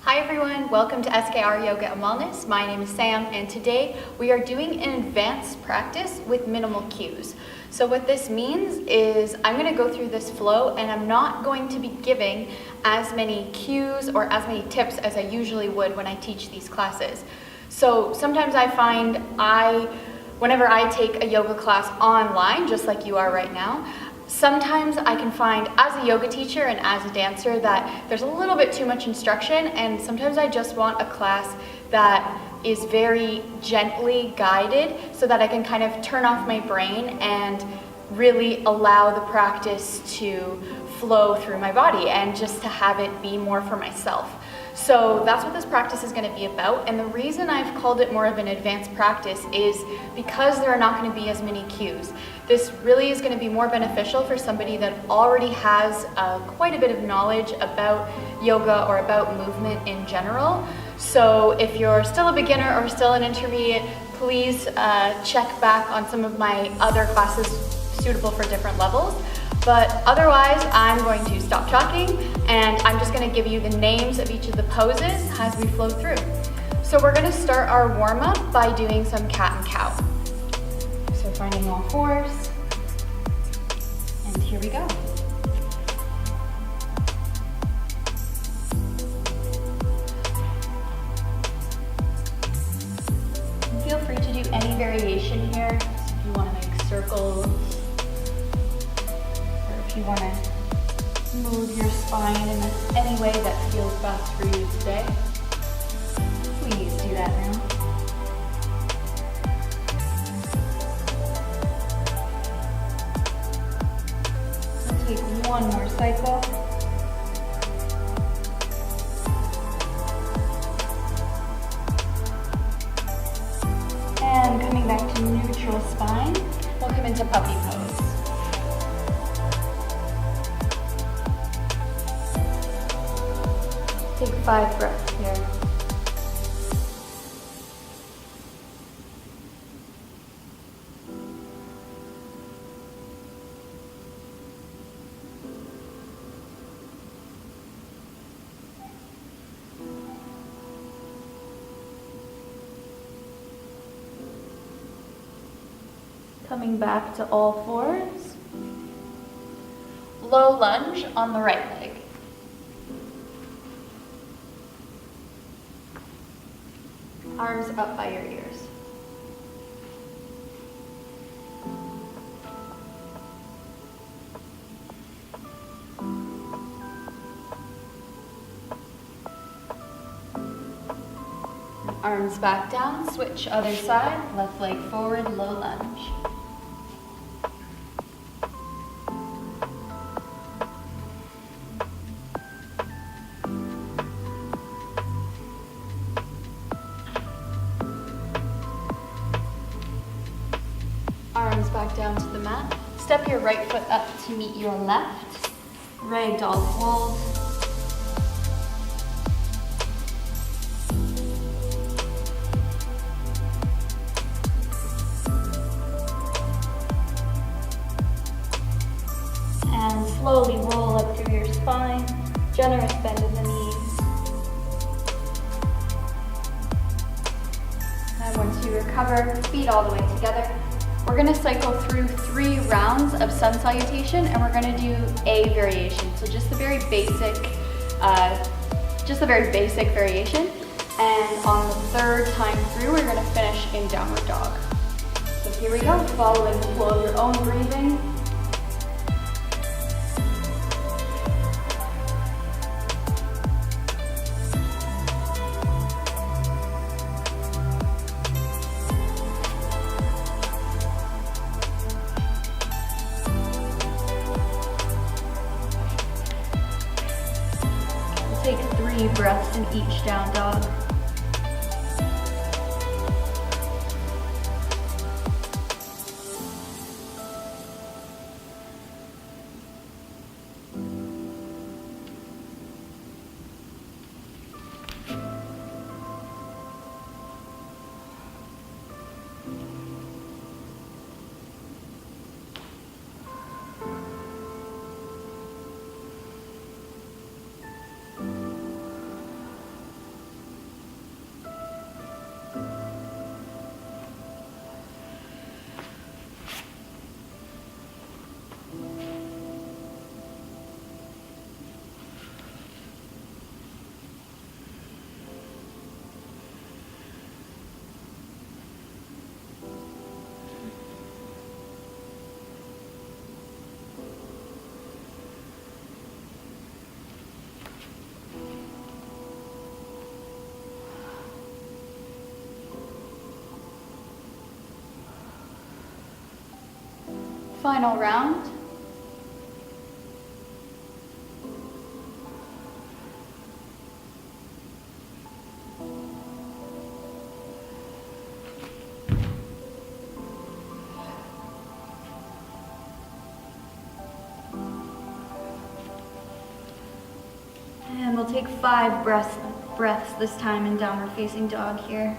Hi everyone, welcome to SKR Yoga and Wellness. My name is Sam and today we are doing an advanced practice with minimal cues. So what this means is I'm going to go through this flow and I'm not going to be giving as many cues or as many tips as I usually would when I teach these classes. So sometimes I find whenever I take a yoga class online, just like you are right now, sometimes I can find as a yoga teacher and as a dancer that there's a little bit too much instruction, and sometimes I just want a class that is very gently guided so that I can kind of turn off my brain and really allow the practice to flow through my body and just to have it be more for myself. So that's what this practice is going to be about, and the reason I've called it more of an advanced practice is because there are not going to be as many cues. This really is going to be more beneficial for somebody that already has quite a bit of knowledge about yoga or about movement in general. So if you're still a beginner or still an intermediate, please check back on some of my other classes suitable for different levels. But otherwise, I'm going to stop talking and I'm just going to give you the names of each of the poses as we flow through. So we're going to start our warm-up by doing some cat and cow. So finding all fours, and here we go. Feel free to do any variation here. So if you want to make circles, if you want to move your spine in any way that feels best for you today, please do that now. So take one more cycle. And coming back to neutral spine, we'll come into puppy pose. Take 5 breaths here. Coming back to all fours. Low lunge on the right leg. Arms up by your ears. Arms back down, switch other side, left leg forward, low lunge. Arms back down to the mat. Step your right foot up to meet your left. Ragdoll hold. And slowly roll up through your spine. Generous bend in the knees. And once you recover, feet all the way together. We're going to cycle through 3 rounds of sun salutation, and we're going to do a variation. So just the very basic variation. And on the 3rd time through, we're going to finish in downward dog. So here we go, following the flow of your own breathing. Take 3 breaths in each down dog. Final round. And we'll take 5 breaths this time in downward facing dog here.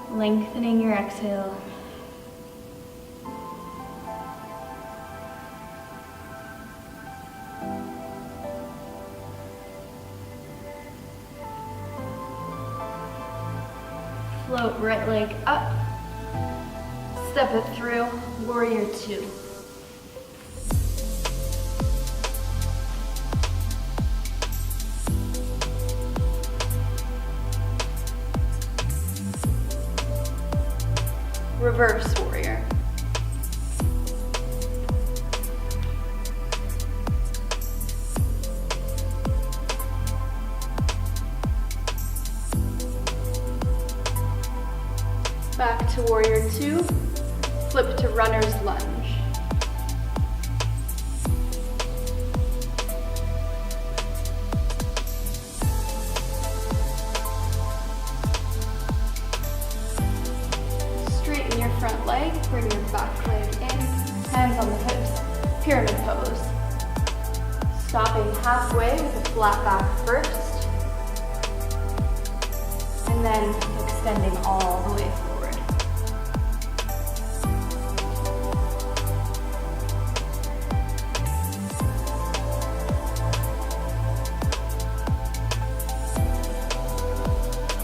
Lengthening your exhale. Float right leg up. Step it through, warrior 2. Reverse warrior. Back to warrior 2, flip to runner's lunge. Straighten your front leg, bring your back leg in, hands on the hips, pyramid pose. Stopping halfway with a flat back first, and then extending all the way forward.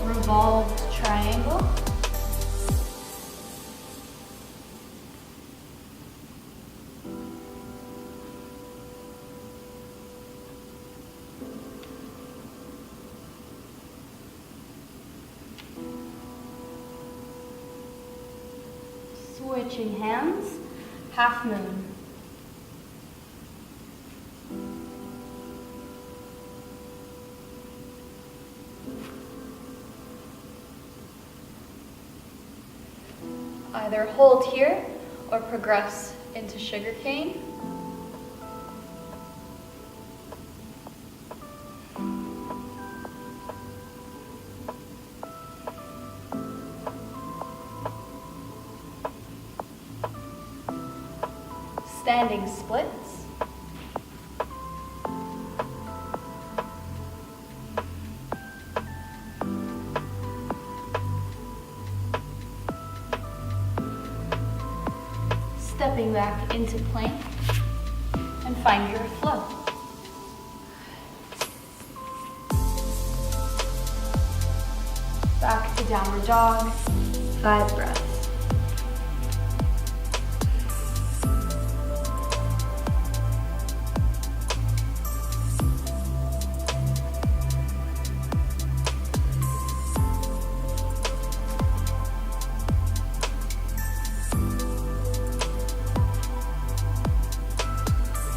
Revolved triangle. Switching hands, half moon. Either hold here or progress into sugar cane. Standing splits. Stepping back into plank and find your flow. Back to downward dog, 5 breaths.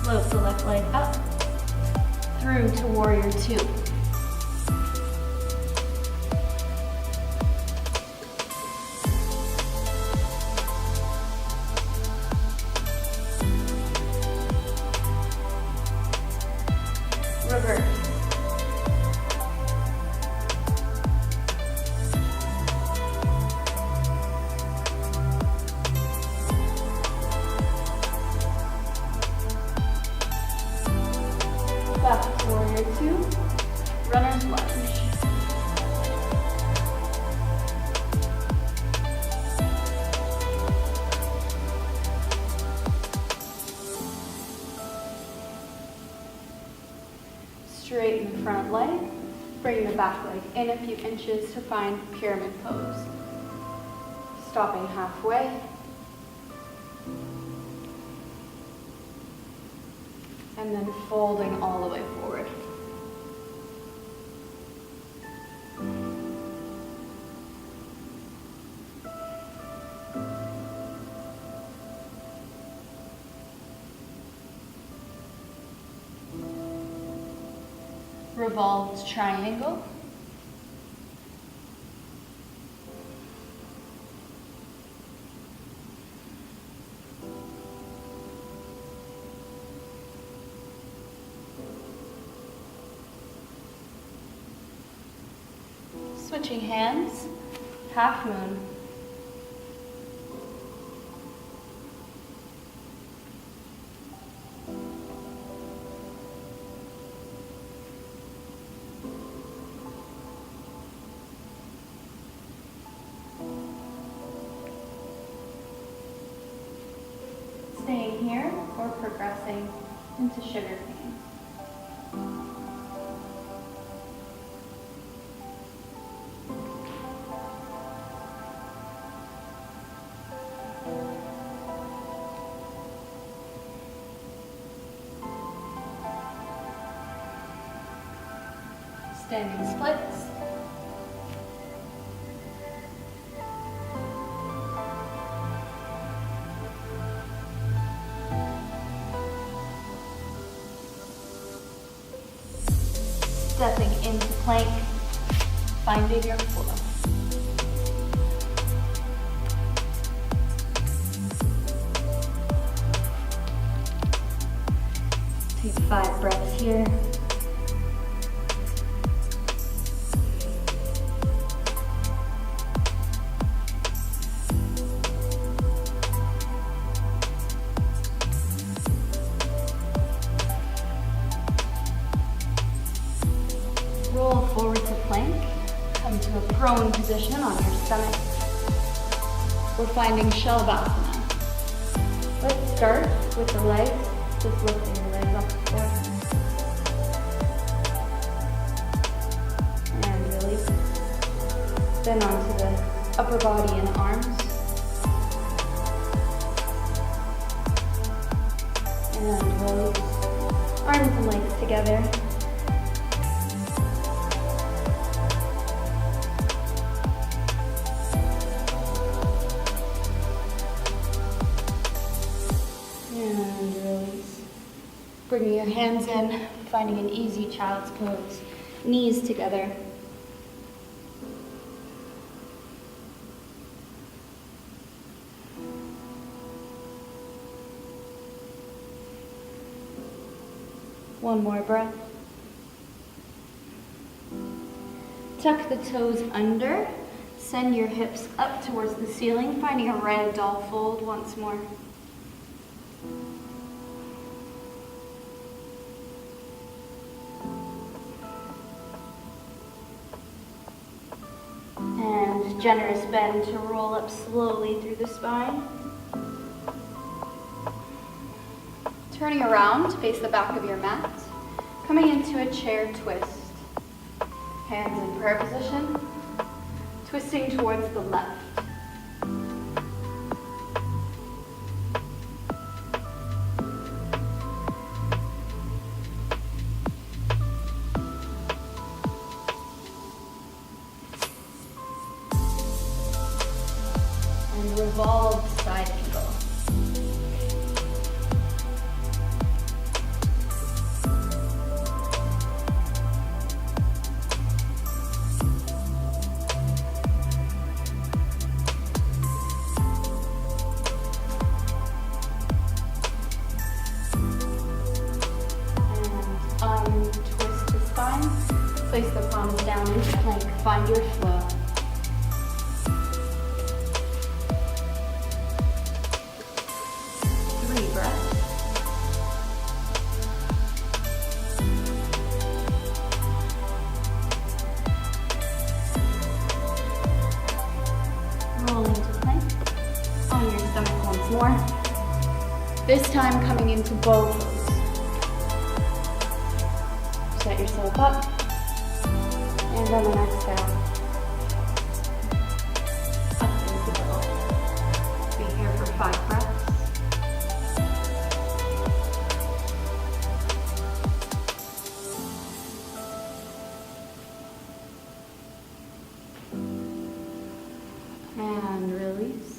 Float the left leg up, through to warrior 2. Reverse. Back to warrior 2, runner's lunge. Straighten the front leg, bring the back leg in a few inches to find pyramid pose. Stopping halfway. And then folding all the way forward. Revolved triangle. Switching hands, half moon. Staying here or progressing into sugar cane. Standing splits. Stepping into plank, finding your flow. Take 5 breaths here. Roll forward to plank. Come to a prone position on your stomach. We're finding Shalabhasana. Let's start with the legs, just lifting the legs up and forth. And release. Then onto the upper body and arms. And release. Arms and legs together. And release. Bringing your hands in, finding an easy child's pose. Knees together. One more breath. Tuck the toes under. Send your hips up towards the ceiling, finding a ragdoll fold once more. And generous bend to roll up slowly through the spine. Turning around to face the back of your mat. Coming into a chair twist. Hands in prayer position. Twisting towards the left. And revolve side angle. Twist the spine, place the palms down into plank, find your flow. Three breaths. Roll into plank, on your stomach once more. This time coming into bow pose. Set yourself up, and then an exhale. Up into bow. Be here for 5 breaths. And release.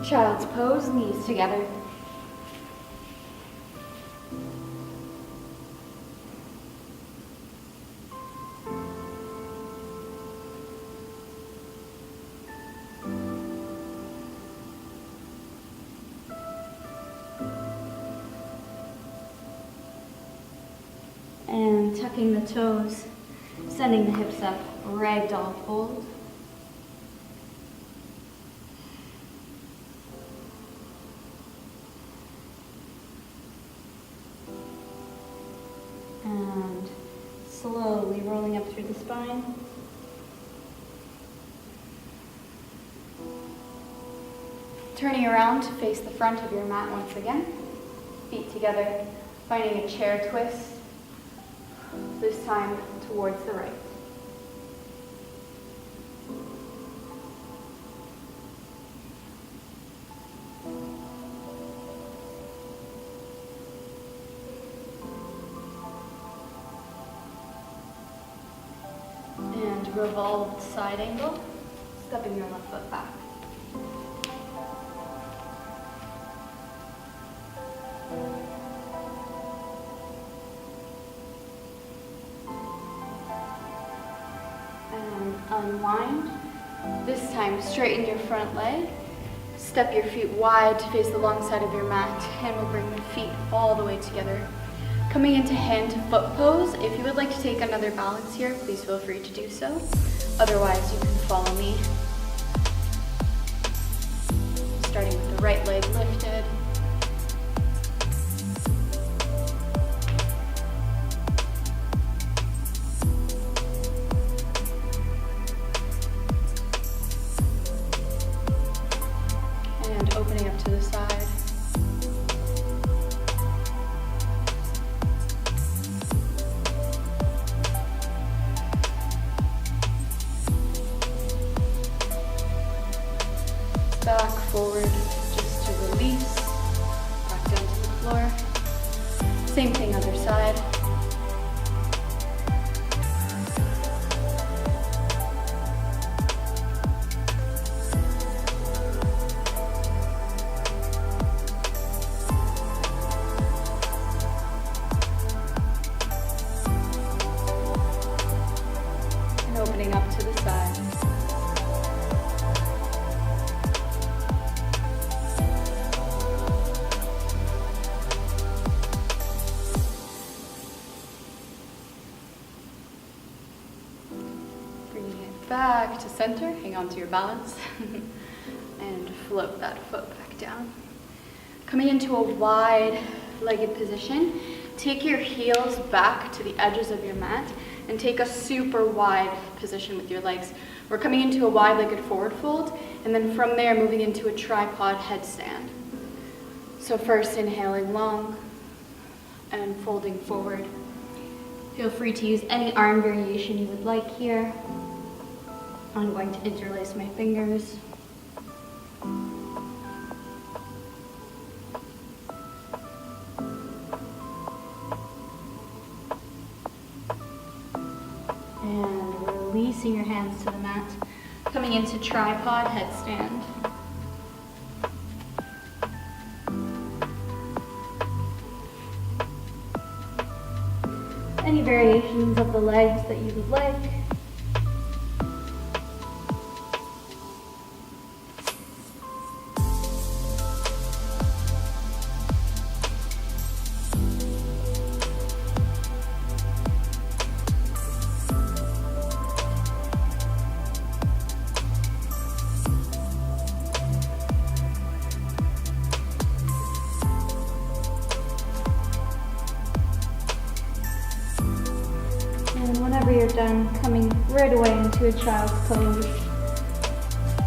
Child's pose, knees together. And tucking the toes, Sending the hips up, ragdoll fold. And slowly rolling up through the spine. Turning around to face the front of your mat once again. Feet together, finding a chair twist, this time towards the right. And revolved side angle, stepping your left foot back. And unwind. This time, straighten your front leg. Step your feet wide to face the long side of your mat, and we'll bring the feet all the way together. Coming into hand to foot pose. If you would like to take another balance here, please feel free to do so. Otherwise, you can follow me. Starting with the right leg lifted. And opening up to the side. Back, forward, just to release, back down to the floor. Same thing, other side. And opening up to the side. Back to center, hang on to your balance, and float that foot back down. Coming into a wide-legged position, take your heels back to the edges of your mat and take a super wide position with your legs. We're coming into a wide-legged forward fold, and then from there moving into a tripod headstand. So first inhaling long and folding forward. Feel free to use any arm variation you would like here. I'm going to interlace my fingers. And releasing your hands to the mat. Coming into tripod headstand. Any variations of the legs that you would like. And whenever you're done, coming right away into a child's pose.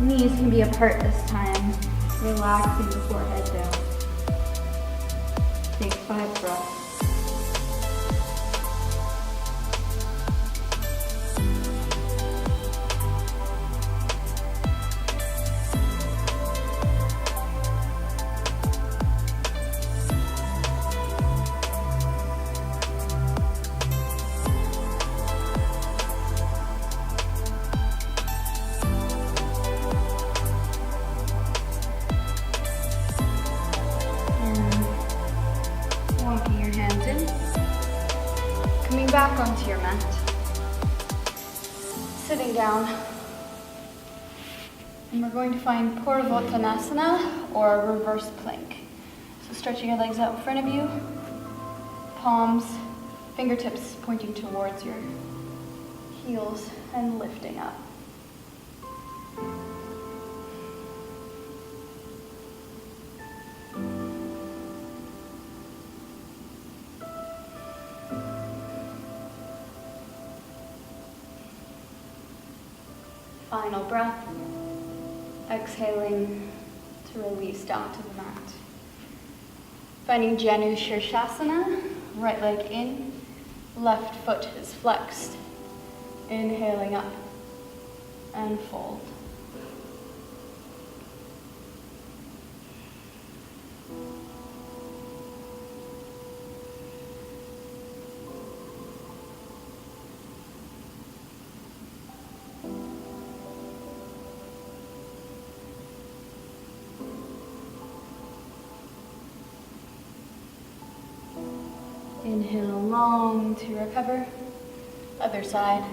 Knees can be apart this time, relaxing the forehead down. Take 5 breaths. Coming back onto your mat, sitting down, and we're going to find Purvottanasana or reverse plank. So stretching your legs out in front of you, palms, fingertips pointing towards your heels and lifting up. Final breath, exhaling to release down to the mat. Finding Janu Shirshasana, right leg in, left foot is flexed. Inhaling up and fold. Inhale long to recover. Other side.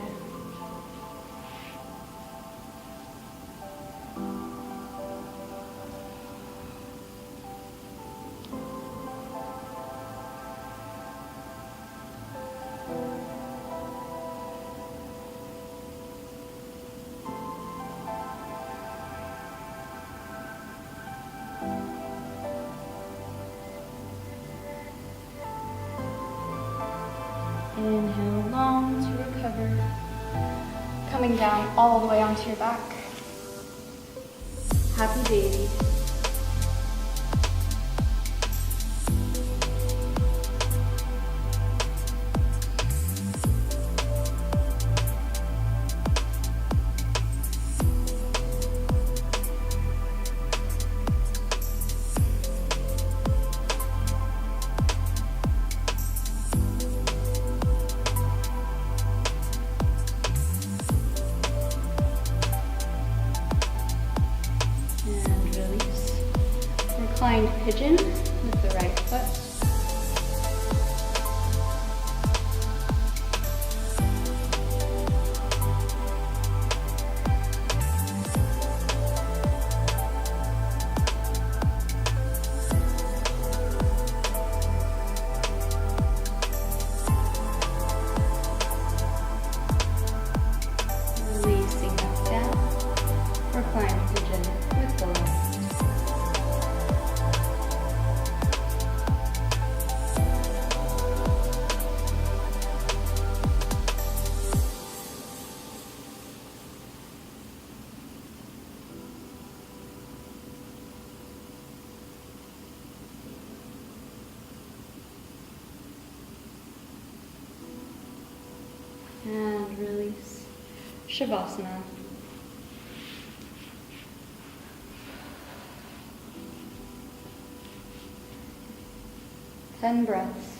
Inhale long to recover. Coming down all the way onto your back. Happy baby. Reclined pigeon with the right foot. Releasing back down. Reclined pigeon with the left. And release. Shavasana. Ten breaths.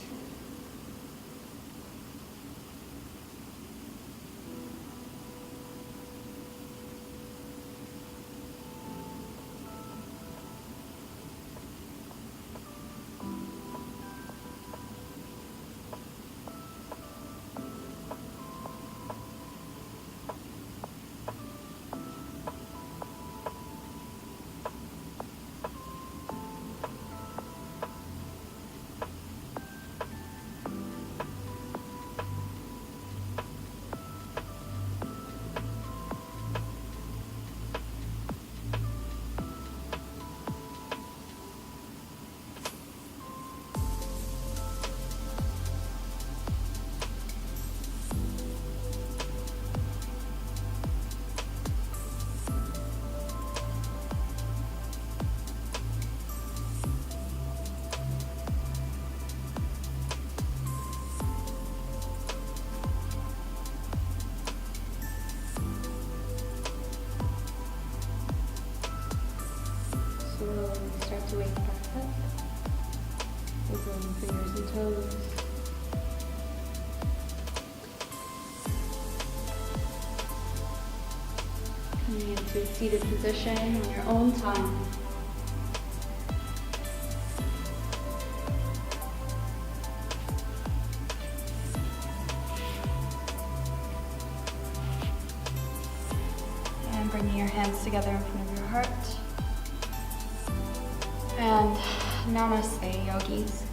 Start to wake back up. Wiggling fingers and toes. Coming into a seated position on your own time. And bringing your hands together in front of your heart. And namaste, yogis.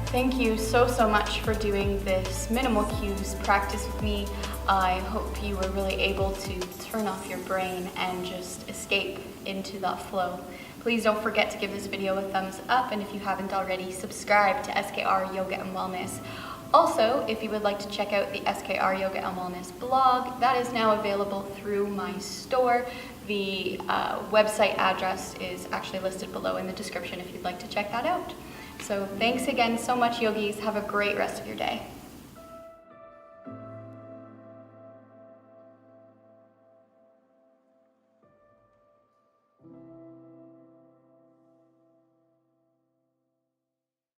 Thank you so much for doing this minimal cues practice with me. I hope you were really able to turn off your brain and just escape into that flow. Please don't forget to give this video a thumbs up, and if you haven't already, subscribe to SKR Yoga and Wellness. Also, if you would like to check out the SKR Yoga and Wellness blog, that is now available through my store. The website address is actually listed below in the description if you'd like to check that out. So thanks again so much, yogis. Have a great rest of your day.